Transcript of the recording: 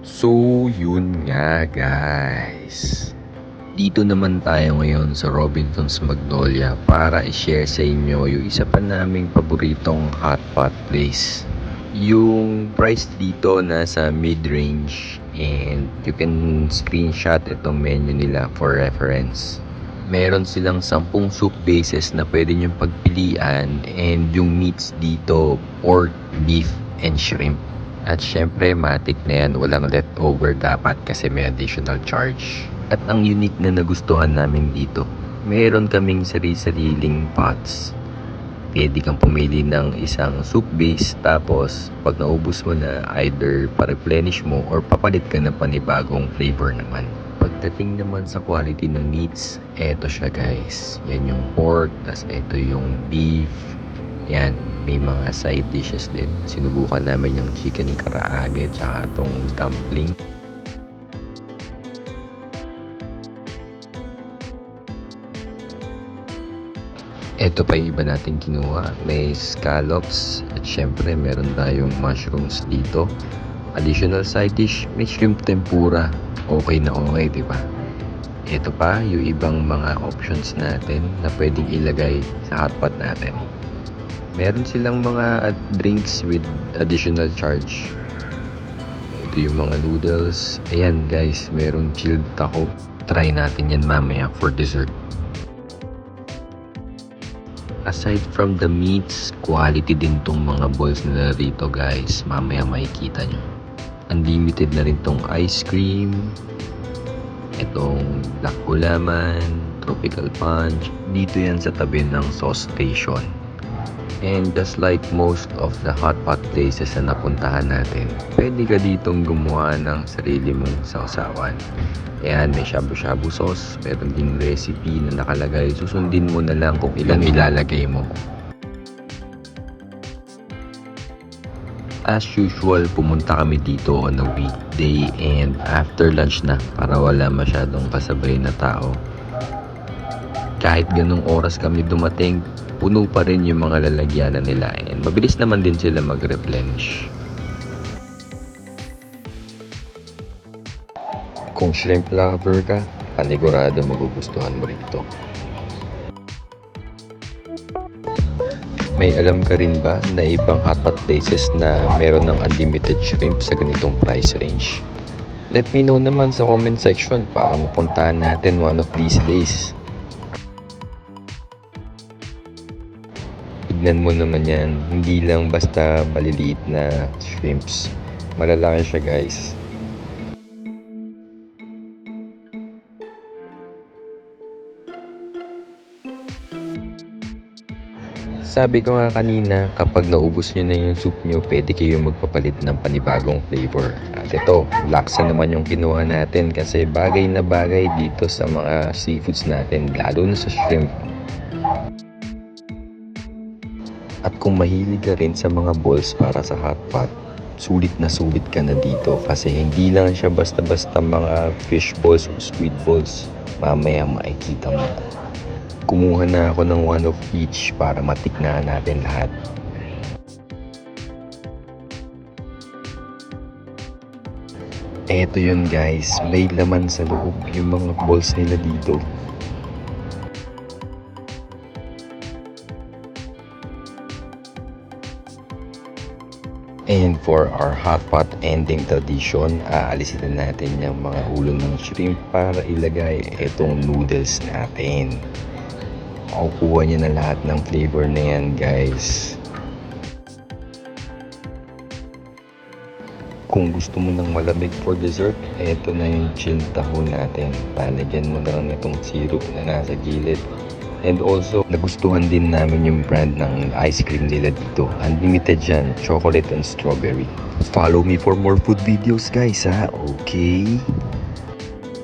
So, yun nga guys. Dito naman tayo ngayon sa Robinson's Magnolia para i-share sa inyo yung isa pa naming paboritong hot pot place. Yung price dito nasa mid-range and you can screenshot itong menu nila for reference. Meron silang 10 soup bases na pwede nyong pagpilian and yung meats dito, pork, beef, and shrimp. At syempre, matik na yan. Walang leftover dapat kasi may additional charge. At ang unique na nagustuhan namin dito, meron kaming sarili-sariling pots. Pwede kang pumili ng isang soup base tapos pag naubos mo na, either pa-replenish mo or papalit ka ng panibagong flavor naman. Pagdating naman sa quality ng meats, eto siya guys. Yan yung pork, tas eto yung beef. Yan, may mga side dishes din. Sinubukan namin yung chicken karaage tsaka tong dumpling. Ito pa yung iba natin kinuha. May scallops at syempre meron tayong mushrooms dito. Additional side dish, may shrimp tempura. Okay na okay, di ba? Ito pa yung ibang mga options natin na pwedeng ilagay sa hotpot natin. Meron silang mga drinks with additional charge. Ito yung mga noodles. Ayan guys, meron chilled taco. Try natin yan mamaya for dessert. Aside from the meats, quality din tong mga balls nila rito guys. Mamaya makikita nyo. Unlimited na rin tong ice cream. Itong black gulaman, tropical punch. Dito yan sa tabi ng sauce station. And just like most of the hot pot places na napuntahan natin, pwede ka ditong gumawa ng sarili mong sausawan. Ayan, may shabu-shabu sauce, meron ding recipe na nakalagay. Susundin mo na lang kung ilan ilalagay mo. As usual, pumunta kami dito on a weekday and after lunch na para wala masyadong kasabay na tao. Kahit ganung oras kami dumating, puno pa rin yung mga lalagyanan nila and mabilis naman din sila mag-replenish. Kung shrimp lover ka, panigurado magugustuhan mo rito. May alam ka rin ba na ibang hotpot places na meron ng unlimited shrimp sa ganitong price range? Let me know naman sa comment section para mapuntahan natin one of these days. Tignan mo naman yan, hindi lang basta maliliit na shrimps. Malalaki siya guys. Sabi ko nga kanina, kapag naubos nyo na yung soup nyo, pwede kayo magpapalit ng panibagong flavor. At ito, laksa naman yung kinuha natin kasi bagay na bagay dito sa mga seafoods natin, lalo na sa shrimp. At kung mahilig ka rin sa mga balls para sa hotpot, sulit na sulit ka na dito kasi hindi lang siya basta-basta mga fish balls o squid balls. Mamaya makikita mo. Kumuha na ako ng one of each para matiknahan natin lahat. Eto yun guys, may laman sa loob yung mga balls nila dito. And for our hot pot ending tradition, aalisin na natin yung mga ulo ng shrimp para ilagay itong noodles natin. Makukuha niyo na lahat ng flavor na yan guys. Kung gusto mo ng malamig for dessert, eto na yung chilled taho natin. Palagyan mo na lang itong syrup na nasa gilid. And also, nagustuhan din namin yung brand ng ice cream nila dito. Unlimited yan, chocolate and strawberry. Follow me for more food videos guys ha, okay?